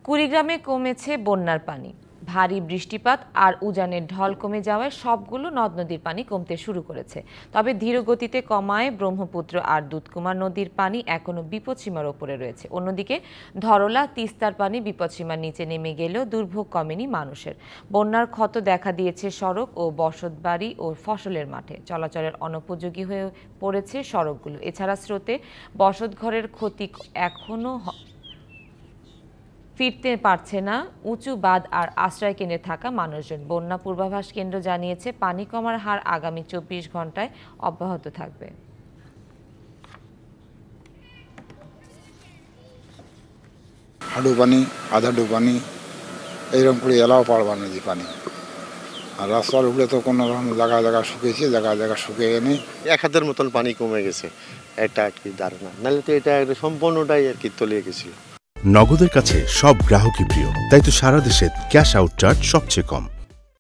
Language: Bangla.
কুড়িগ্রামে কমেছে বন্যার পানি। ভারী বৃষ্টিপাত আর উজানের ঢল কমে যাওয়ায় সবগুলো নদ নদীর পানি কমতে শুরু করেছে। তবে ধীর গতিতে কমায় ব্রহ্মপুত্র আর দুধকুমার নদীর পানি এখনো বিপদসীমার ওপরে রয়েছে। অন্যদিকে ধরলা তিস্তার পানি বিপদসীমার নিচে নেমে গেলেও দুর্ভোগ কমেনি মানুষের। বন্যার ক্ষত দেখা দিয়েছে সড়ক ও বসতবাড়ি ও ফসলের মাঠে। চলাচলের অনুপযোগী হয়ে পড়েছে সড়কগুলো। এছাড়া স্রোতে বসতঘরের ক্ষতি এখনো ফিরতে পারছে না উঁচু বাঁধ আর আশ্রয় কেন্দ্রে থাকা মানুষজন। বন্যা পূর্বাভাস কেন্দ্র জানিয়েছে পানি কমার হার আগামী 24 ঘন্টায় অব্যাহত থাকবে। হাঁটু পানি, আধা হাঁটু পানি, এইরকম করে এলাও পারবা নদী পানি। আর রাস্তার উপরে তো কোনো রকম জায়গা জায়গা শুকিয়েছে, জায়গা জায়গা শুকিয়ে নেই। 1 হাতের মতন পানি কমে গেছে, এটা আর কি ধারণা, নাহলে তো এটা সম্পূর্ণটাই আর কি তলিয়ে গেছিল। নগদের কাছে সব গ্রাহকই প্রিয়, তাই তো সারা দেশে ক্যাশ আউট চার্জ সবচেয়ে কম।